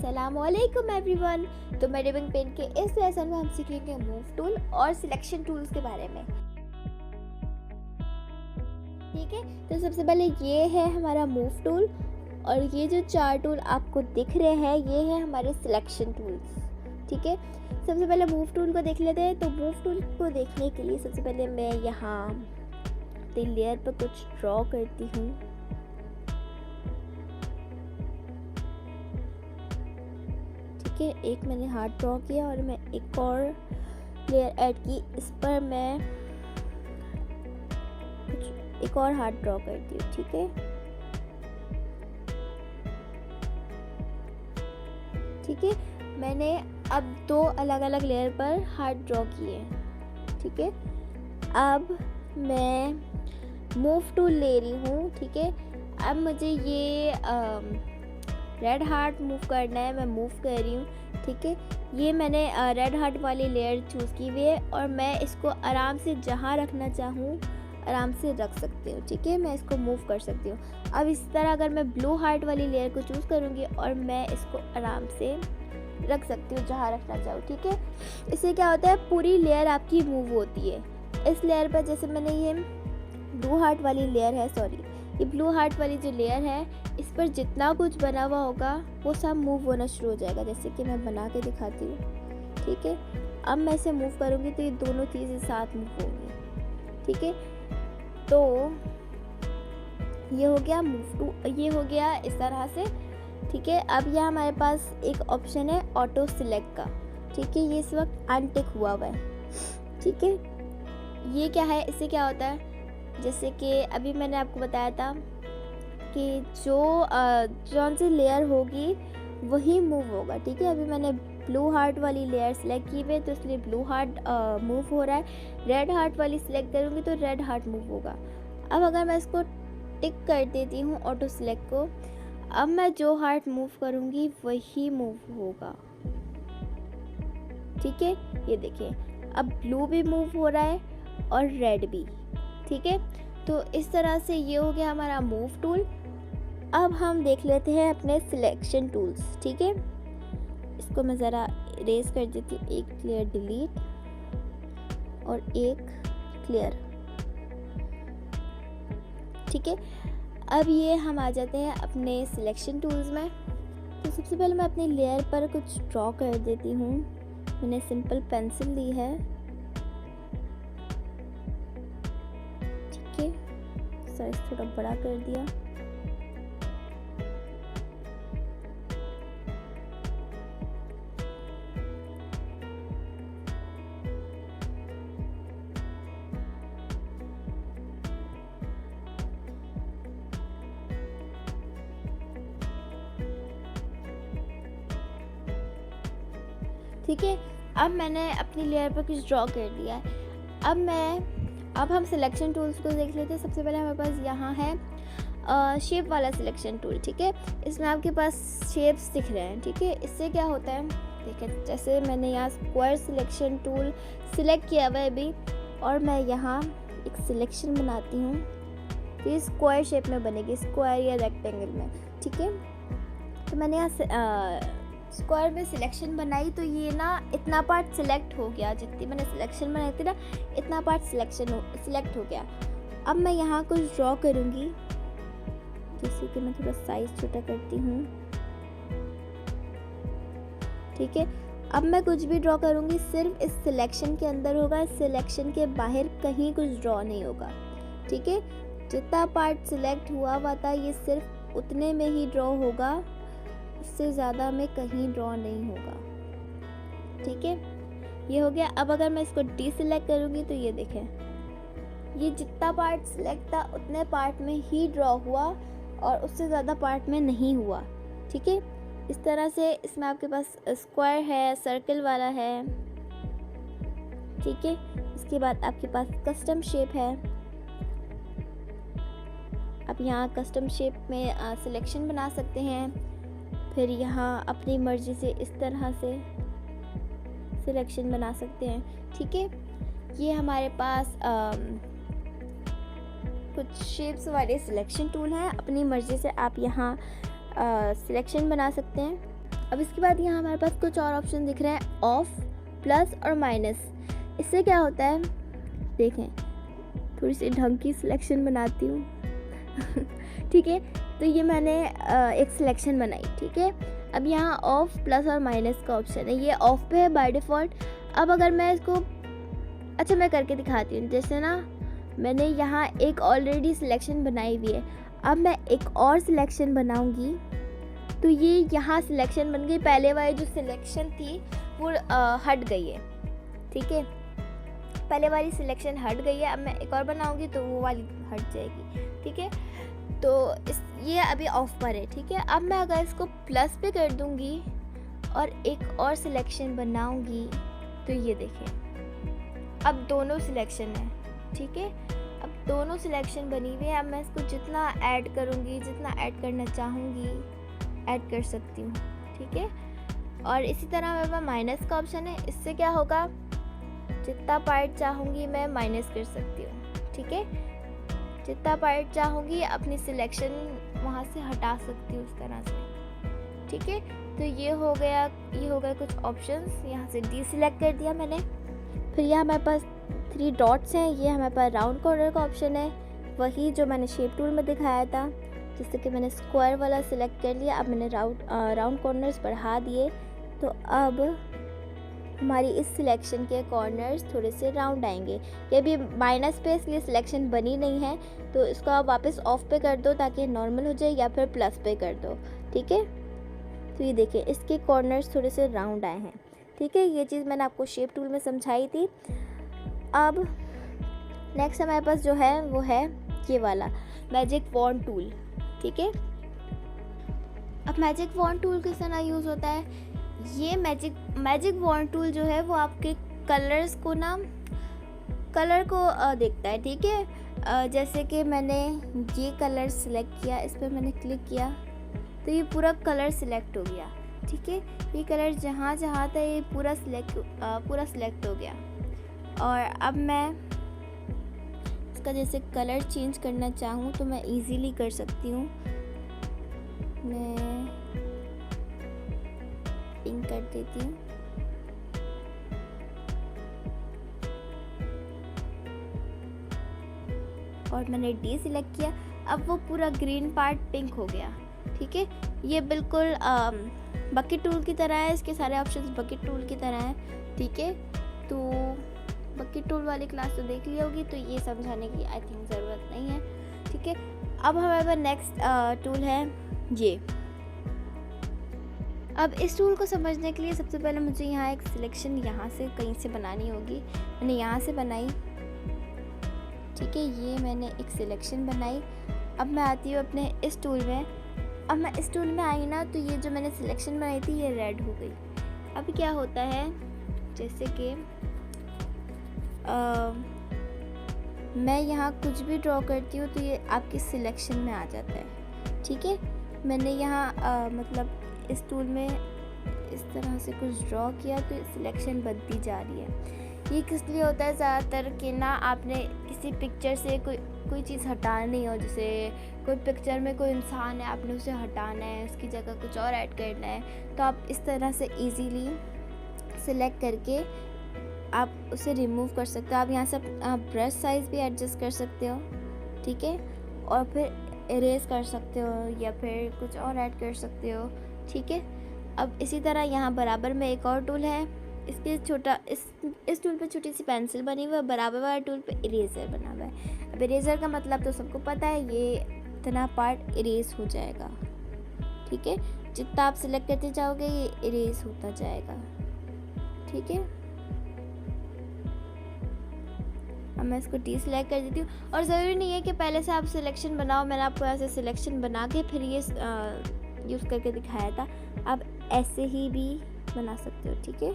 अस्सलामुअलैकुम एवरीवन। तो मेडिविंग पेन के इस लेसन में हम सीखेंगे मूव टूल और सिलेक्शन टूल्स के बारे में। ठीक है, तो सबसे पहले ये है हमारा मूव टूल और ये जो चार टूल आपको दिख रहे हैं ये है हमारे सिलेक्शन टूल्स। ठीक है, सबसे पहले मूव टूल को देख लेते हैं। तो मूव टूल को देखने के लिए सबसे पहले मैं यहाँ अपनी लेयर पर कुछ ड्रॉ करती हूँ। एक मैंने हार्ट ड्रॉ किया और मैं एक और लेयर ऐड की, इस पर मैं एक और हार्ट ड्रॉ करती हूँ। ठीक है, ठीक है, मैंने अब दो अलग अलग लेयर पर हार्ट ड्रॉ किए हैं। ठीक है, अब मैं मूव टूल ले रही हूँ। ठीक है, अब मुझे ये रेड हार्ट मूव करना है, मैं मूव कर रही हूँ। ठीक है, ये मैंने रेड हार्ट वाली लेयर चूज़ की हुई है और मैं इसको आराम से जहाँ रखना चाहूँ आराम से रख सकती हूँ। ठीक है, मैं इसको मूव कर सकती हूँ। अब इस तरह अगर मैं ब्लू हार्ट वाली लेयर को चूज़ करूँगी और मैं इसको आराम से रख सकती हूँ जहाँ रखना चाहूँ। ठीक है, इससे क्या होता है, पूरी लेयर आपकी मूव होती है। इस लेयर पर जैसे मैंने ये ब्लू हार्ट वाली लेयर है, ये ब्लू हार्ट वाली जो लेयर है, इस पर जितना कुछ बना हुआ होगा वो सब मूव होना शुरू हो जाएगा। जैसे कि मैं बना के दिखाती हूँ। ठीक है, अब मैं इसे मूव करूँगी तो ये दोनों चीज़ें साथ मूव होंगी। ठीक है, तो ये हो गया मूव टू, ये हो गया इस तरह से। ठीक है, अब यह हमारे पास एक ऑप्शन है ऑटो सिलेक्ट का। ठीक है, ये इस वक्त अनटिक हुआ है। ठीक है, ये क्या है, इससे क्या होता है, जैसे कि अभी मैंने आपको बताया था कि जौन सी लेयर होगी वही मूव होगा। ठीक है, अभी मैंने ब्लू हार्ट वाली लेयर सेलेक्ट की हुई है तो इसलिए ब्लू हार्ट मूव हो रहा है। रेड हार्ट वाली सिलेक्ट करूँगी तो रेड हार्ट मूव होगा। अब अगर मैं इसको टिक कर देती हूँ ऑटो सिलेक्ट को, अब मैं जो हार्ट मूव करूँगी वही मूव होगा। ठीक है, ये देखिए अब ब्लू भी मूव हो रहा है और रेड भी। ठीक है, तो इस तरह से ये हो गया हमारा मूव टूल। अब हम देख लेते हैं अपने सिलेक्शन टूल्स। ठीक है, इसको मैं ज़रा इरेज कर देती हूँ, एक लेयर डिलीट और एक क्लियर। ठीक है, अब ये हम आ जाते हैं अपने सिलेक्शन टूल्स में। तो सबसे पहले मैं अपनी लेयर पर कुछ ड्रॉ कर देती हूँ। मैंने सिंपल पेंसिल ली है। साइज थोड़ा बड़ा कर दिया। ठीक है, अब मैंने अपनी लेयर पर कुछ ड्रॉ कर दिया है। अब हम सिलेक्शन टूल्स को देख लेते हैं। सबसे पहले हमारे पास यहाँ है शेप वाला सिलेक्शन टूल। ठीक है, इसमें आपके पास शेप्स दिख रहे हैं। ठीक है, इससे क्या होता है, देखिए जैसे मैंने यहाँ स्क्वायर सिलेक्शन टूल सिलेक्ट किया हुआ है अभी और मैं यहाँ एक सिलेक्शन बनाती हूँ तो ये स्क्वायर शेप में बनेगी, स्क्वायर या रेक्टेंगल में। ठीक है, तो मैंने यहाँ स्क्वायर में सिलेक्शन बनाई तो ये ना इतना पार्ट सिलेक्ट हो गया, जितनी मैंने सिलेक्शन बनाई थी ना इतना पार्ट सिलेक्ट हो गया। अब मैं यहाँ कुछ ड्रॉ करूँगी, जैसे कि मैं थोड़ा साइज छोटा करती हूँ। ठीक है, अब मैं कुछ भी ड्रॉ करूँगी सिर्फ इस सिलेक्शन के अंदर होगा, इस सिलेक्शन के बाहर कहीं कुछ ड्रॉ नहीं होगा। ठीक है, जितना पार्ट सिलेक्ट हुआ था ये सिर्फ उतने में ही ड्रॉ होगा, उससे ज़्यादा में कहीं ड्रॉ नहीं होगा। ठीक है, ये हो गया। अब अगर मैं इसको डीसिलेक्ट करूँगी तो ये देखें, ये जितना पार्ट सिलेक्ट था उतने पार्ट में ही ड्रॉ हुआ और उससे ज़्यादा पार्ट में नहीं हुआ। ठीक है, इस तरह से इसमें आपके पास स्क्वायर है, सर्कल वाला है। ठीक है, इसके बाद आपके पास कस्टम शेप है। आप यहाँ कस्टम शेप में सिलेक्शन बना सकते हैं। फिर यहाँ अपनी मर्ज़ी से इस तरह से सिलेक्शन बना सकते हैं। ठीक है, ये हमारे पास कुछ शेप्स वाले सिलेक्शन टूल हैं। अपनी मर्ज़ी से आप यहाँ सिलेक्शन बना सकते हैं। अब इसके बाद यहाँ हमारे पास कुछ और ऑप्शन दिख रहे हैं, ऑफ, प्लस और माइनस। इससे क्या होता है, देखें, थोड़ी सी ढंग की सिलेक्शन बनाती हूँ ठीक है, तो ये मैंने एक सिलेक्शन बनाई। ठीक है, अब यहाँ ऑफ, प्लस और माइनस का ऑप्शन है, ये ऑफ पे है बाय डिफ़ॉल्ट। अब अगर मैं इसको, अच्छा मैं करके दिखाती हूँ। जैसे ना मैंने यहाँ एक ऑलरेडी सिलेक्शन बनाई हुई है, अब मैं एक और सिलेक्शन बनाऊँगी तो ये यहाँ सिलेक्शन बन गई, पहले वाली जो सिलेक्शन थी वो हट गई है। ठीक है, पहले वाली सिलेक्शन हट गई है, अब मैं एक और बनाऊंगी तो वो वाली हट जाएगी। ठीक है, तो ये अभी ऑफ पर है। ठीक है, अब मैं अगर इसको प्लस पे कर दूंगी और एक और सिलेक्शन बनाऊंगी तो ये देखें, अब दोनों सिलेक्शन है। ठीक है, अब दोनों सिलेक्शन बनी हुई है। अब मैं इसको जितना ऐड करूंगी, जितना ऐड करना चाहूँगी ऐड कर सकती हूँ। ठीक है, और इसी तरह मेरे पास माइनस का ऑप्शन है, इससे क्या होगा, जितना पार्ट चाहूँगी मैं माइनस कर सकती हूँ। ठीक है, जितना पार्ट चाहूँगी अपनी सिलेक्शन वहाँ से हटा सकती हूँ, उस तरह से। ठीक है, तो ये हो गया कुछ ऑप्शंस। यहाँ से डी सिलेक्ट कर दिया मैंने। फिर यहाँ हमारे पास 3 डॉट्स हैं, ये हमारे पास राउंड कॉर्नर का ऑप्शन है, वही जो मैंने शेप टूल में दिखाया था। जैसे कि मैंने स्क्वायर वाला सिलेक्ट कर लिया, अब मैंने राउंड कॉर्नर्स बढ़ा दिए, तो अब हमारी इस सिलेक्शन के कॉर्नर्स थोड़े से राउंड आएंगे। ये भी माइनस पे इसलिए सिलेक्शन बनी नहीं है, तो इसको आप वापस ऑफ पे कर दो ताकि नॉर्मल हो जाए, या फिर प्लस पे कर दो। ठीक है, तो ये देखिए इसके कॉर्नर्स थोड़े से राउंड आए हैं। ठीक है, ये चीज़ मैंने आपको शेप टूल में समझाई थी। अब नेक्स्ट हमारे पास जो है वो है ये वाला मैजिक वॉन्ड टूल। ठीक है, अब मैजिक वॉन्ड टूल किस तरह यूज़ होता है, ये मैजिक वॉन्ड टूल जो है वो आपके कलर्स को ना, कलर को देखता है। ठीक है, जैसे कि मैंने ये कलर सिलेक्ट किया, इस पर मैंने क्लिक किया तो ये पूरा कलर सिलेक्ट हो गया। ठीक है, ये कलर जहाँ जहाँ था ये पूरा सिलेक्ट हो गया। और अब मैं इसका जैसे कलर चेंज करना चाहूँ तो मैं इजीली कर सकती हूँ। मैं पिंक कर देती हूँ। और मैंने डी सिलेक्ट किया, अब वो पूरा ग्रीन पार्ट पिंक हो गया। ठीक है, ये बिल्कुल बकेट टूल की तरह है, इसके सारे ऑप्शंस बकेट टूल की तरह हैं। ठीक है, तो बकेट टूल वाली क्लास तो देख ली होगी, तो ये समझाने की आई थिंक ज़रूरत नहीं है। ठीक है, अब हमारे पास नेक्स्ट टूल है ये। अब इस टूल को समझने के लिए सबसे पहले मुझे यहाँ एक सिलेक्शन यहाँ से कहीं से बनानी होगी। मैंने यहाँ से बनाई। ठीक है, ये मैंने एक सिलेक्शन बनाई। अब मैं आती हूँ अपने इस टूल में। अब मैं इस टूल में आई ना, तो ये जो मैंने सिलेक्शन बनाई थी ये रेड हो गई। अब क्या होता है, जैसे कि मैं यहाँ कुछ भी ड्रॉ करती हूँ तो ये आपकी सिलेक्शन में आ जाता है। ठीक है, मैंने यहाँ मतलब इस टूल में इस तरह से कुछ ड्रॉ किया तो सिलेक्शन बनती जा रही है। ये किस लिए होता है, ज़्यादातर कि ना आपने किसी पिक्चर से कोई चीज़ हटानी हो, जैसे कोई पिक्चर में कोई इंसान है, आपने उसे हटाना है, उसकी जगह कुछ और ऐड करना है, तो आप इस तरह से इजीली सिलेक्ट करके आप उसे रिमूव कर सकते हो। आप यहाँ से ब्रश साइज़ भी एडजस्ट कर सकते हो। ठीक है, और फिर इरेज कर सकते हो या फिर कुछ और ऐड कर सकते हो। ठीक है, अब इसी तरह यहाँ बराबर में एक और टूल है, इसके छोटा इस टूल पे छोटी सी पेंसिल बनी हुई है, बराबर वाला टूल पे इरेज़र बना हुआ है। अब इरेज़र का मतलब तो सबको पता है, ये इतना पार्ट इरेज हो जाएगा। ठीक है, जितना आप सिलेक्ट करते जाओगे ये इरेज होता जाएगा। ठीक है, अब मैं इसको डी सिलेक्ट कर देती हूँ। और ज़रूरी नहीं है कि पहले से आप सिलेक्शन बनाओ, मैंने आपको ऐसे सिलेक्शन बना के फिर ये यूज़ करके दिखाया था। आप ऐसे ही भी बना सकते हो। ठीक है,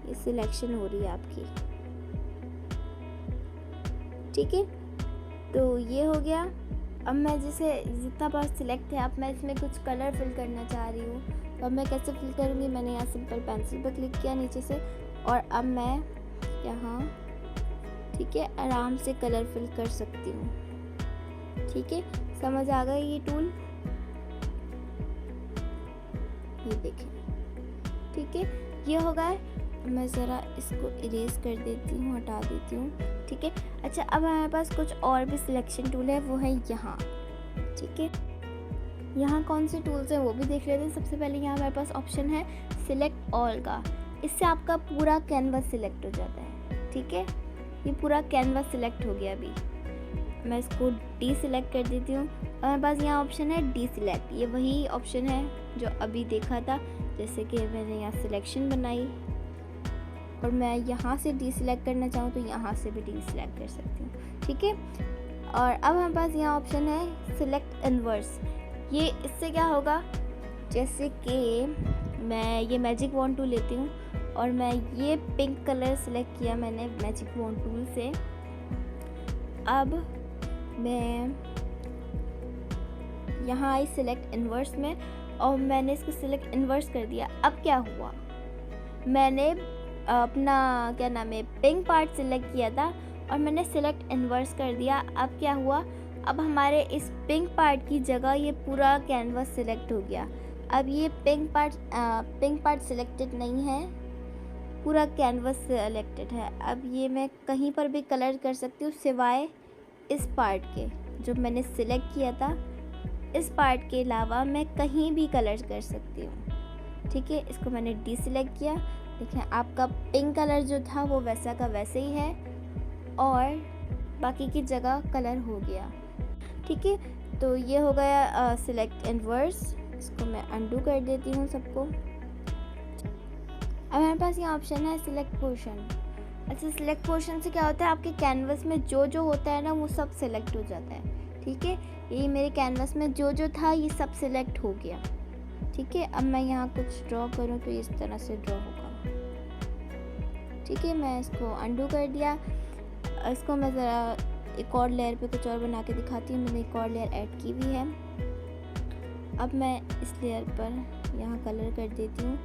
ये सिलेक्शन हो रही है आपकी। ठीक है, तो ये हो गया। अब मैं जैसे जितना पास सिलेक्ट है, अब मैं इसमें कुछ कलर फिल करना चाह रही हूँ, तो अब मैं कैसे फिल करूँगी, मैंने यहाँ सिंपल पेंसिल पर क्लिक किया नीचे से, और अब मैं यहाँ ठीक है आराम से कलर फिल कर सकती हूँ। ठीक है, समझ आ गई ये टूल। ये देखें, ठीक है, ये हो गया। मैं ज़रा इसको इरेज कर देती हूँ, हटा देती हूँ, ठीक है। अच्छा, अब हमारे पास कुछ और भी सिलेक्शन टूल है, वो है यहाँ, ठीक है। यहाँ कौन से टूल्स हैं वो भी देख लेते हैं। सबसे पहले यहाँ हमारे पास ऑप्शन है सिलेक्ट ऑल का। इससे आपका पूरा कैनवास सिलेक्ट हो जाता है, ठीक है। ये पूरा कैनवास सिलेक्ट हो गया। अभी मैं इसको डी सिलेक्ट कर देती हूँ। हमारे पास यहाँ ऑप्शन है डी सिलेक्ट। ये वही ऑप्शन है जो अभी देखा था, जैसे कि मैंने यहाँ सिलेक्शन बनाई और मैं यहाँ से डी सिलेक्ट करना चाहूँ तो यहाँ से भी डी सिलेक्ट कर सकती हूँ, ठीक है। और अब हमारे पास यहाँ ऑप्शन है सिलेक्ट इनवर्स। ये इससे क्या होगा, जैसे कि मैं ये मैजिक वॉन्ड टूल लेती हूँ और मैं ये पिंक कलर सिलेक्ट किया मैंने मैजिक वॉन्ड टूल से। अब मैं यहाँ आई सिलेक्ट इनवर्स में और मैंने इसको सिलेक्ट इनवर्स कर दिया। अब क्या हुआ, मैंने अपना क्या नाम है पिंक पार्ट सिलेक्ट किया था और मैंने सिलेक्ट इनवर्स कर दिया। अब क्या हुआ, अब हमारे इस पिंक पार्ट की जगह ये पूरा कैनवास सिलेक्ट हो गया। अब ये पिंक पार्ट सिलेक्टेड नहीं है, पूरा कैनवास सिलेक्टेड है। अब ये मैं कहीं पर भी कलर कर सकती हूँ सिवाय इस पार्ट के जो मैंने सिलेक्ट किया था। इस पार्ट के अलावा मैं कहीं भी कलर कर सकती हूँ, ठीक है। इसको मैंने डी सिलेक्ट किया। देखें, आपका पिंक कलर जो था वो वैसा का वैसे ही है और बाकी की जगह कलर हो गया, ठीक है। तो ये हो गया सिलेक्ट इनवर्स। इसको मैं अंडू कर देती हूँ सबको। अब हमारे पास ये ऑप्शन है सिलेक्ट पोर्शन। अच्छा, सिलेक्ट पोर्शन से क्या होता है, आपके कैनवस में जो जो होता है ना वो सब सिलेक्ट हो जाता है, ठीक है। ये मेरे कैनवस में जो जो था ये सब सिलेक्ट हो गया, ठीक है। अब मैं यहाँ कुछ ड्रॉ करूँ तो इस तरह से ड्रॉ होगा, ठीक है। मैं इसको अंडू कर दिया। इसको मैं ज़रा एक और लेयर पे कुछ और बना के दिखाती हूँ। मैंने एक और लेयर ऐड की हुई है। अब मैं इस लेयर पर यहाँ कलर कर देती हूँ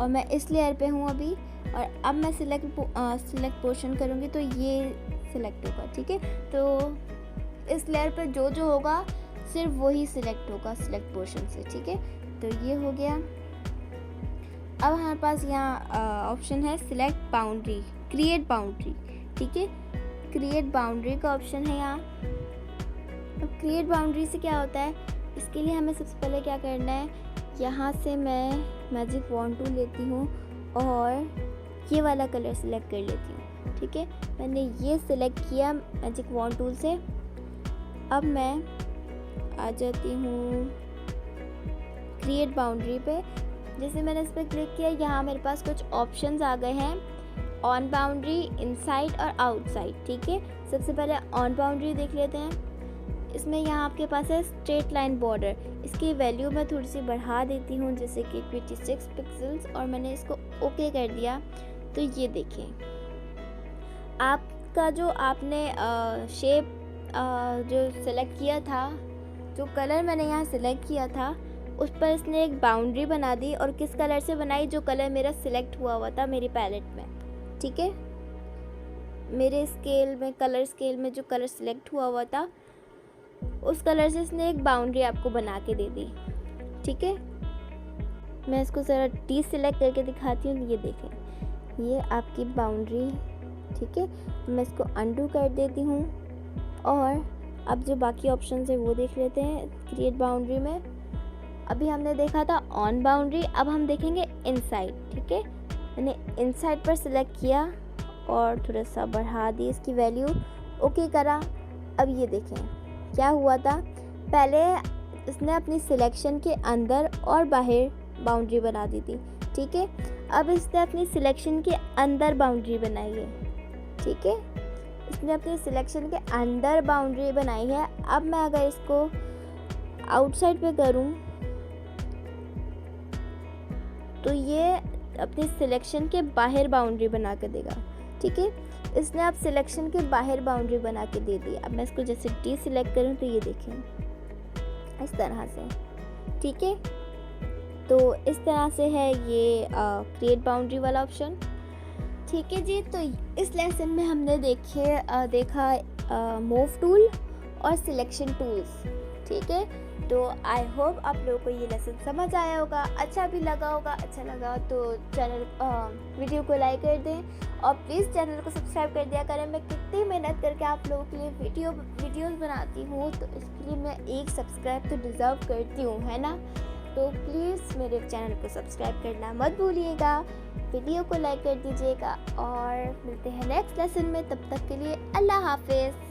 और मैं इस लेयर पे हूँ अभी। और अब मैं सिलेक्ट पोर्शन करूँगी तो ये सिलेक्ट होगा, ठीक है। तो इस लेयर पे जो जो होगा सिर्फ वही सिलेक्ट होगा सिलेक्ट पोर्शन से, ठीक है। तो ये हो गया। अब हमारे पास यहाँ ऑप्शन है सिलेक्ट बाउंड्री, क्रिएट बाउंड्री, ठीक है। क्रिएट बाउंड्री का ऑप्शन है यहाँ। अब क्रिएट बाउंड्री से क्या होता है, इसके लिए हमें सबसे पहले क्या करना है, यहाँ से मैं मैजिक वॉन्ड टूल लेती हूँ और ये वाला कलर सिलेक्ट कर लेती हूँ, ठीक है। मैंने ये सिलेक्ट किया मैजिक वॉन्ड टूल से। अब मैं आ जाती हूँ क्रिएट बाउंड्री पे। जैसे मैंने इस पर क्लिक किया, यहाँ मेरे पास कुछ ऑप्शंस आ गए हैं, ऑन बाउंड्री, इनसाइड और आउटसाइड, ठीक है। सबसे पहले ऑन बाउंड्री देख लेते हैं। इसमें यहाँ आपके पास है स्ट्रेट लाइन बॉर्डर। इसकी वैल्यू मैं थोड़ी सी बढ़ा देती हूँ, जैसे कि 26 पिक्सल्स, और मैंने इसको ओके कर दिया। तो ये देखें, आपका जो आपने शेप जो सेलेक्ट किया था, जो कलर मैंने यहाँ सेलेक्ट किया था उस पर इसने एक बाउंड्री बना दी। और किस कलर से बनाई, जो कलर मेरा सिलेक्ट हुआ था मेरी पैलेट में, ठीक है। मेरे स्केल में, कलर स्केल में जो कलर सिलेक्ट हुआ था उस कलर से इसने एक बाउंड्री आपको बना के दे दी, ठीक है। मैं इसको ज़रा डी सिलेक्ट करके दिखाती हूँ। ये देखें, ये आपकी बाउंड्री, ठीक है। मैं इसको अंडू कर देती हूँ और अब जो बाकी ऑप्शंस है वो देख लेते हैं क्रिएट बाउंड्री में। अभी हमने देखा था ऑन बाउंड्री, अब हम देखेंगे इनसाइड, ठीक है। मैंने इनसाइड पर सिलेक्ट किया और थोड़ा सा बढ़ा दी इसकी वैल्यू, ओके करा। अब ये देखें क्या हुआ था, पहले इसने अपनी सिलेक्शन के अंदर और बाहर बाउंड्री बना दी थी, ठीक है। अब इसने अपनी सिलेक्शन के अंदर बाउंड्री बनाई है, ठीक है। इसने अपनी सिलेक्शन के अंदर बाउंड्री बनाई है। अब मैं अगर इसको आउटसाइड पे करूं तो ये अपनी सिलेक्शन के बाहर बाउंड्री बना के देगा, ठीक है। इसने अब सिलेक्शन के बाहर बाउंड्री बना के दे दी। अब मैं इसको जैसे डी सिलेक्ट करूं तो ये देखें इस तरह से, ठीक है। तो इस तरह से है ये क्रिएट बाउंड्री वाला ऑप्शन, ठीक है जी। तो इस लेसन में हमने देखा मूव टूल और सिलेक्शन टूल्स, ठीक है। तो आई होप आप लोगों को ये लेसन समझ आया होगा, अच्छा भी लगा होगा। अच्छा लगा तो वीडियो को लाइक कर दें और प्लीज़ चैनल को सब्सक्राइब कर दिया करें। मैं कितनी मेहनत करके आप लोगों के लिए वीडियोस बनाती हूँ, तो इसके लिए मैं एक सब्सक्राइब तो डिज़र्व करती हूँ, है ना। तो प्लीज़ मेरे चैनल को सब्सक्राइब करना मत भूलिएगा, वीडियो को लाइक कर दीजिएगा और मिलते हैं नेक्स्ट लेसन में। तब तक के लिए अल्लाह हाफिज़।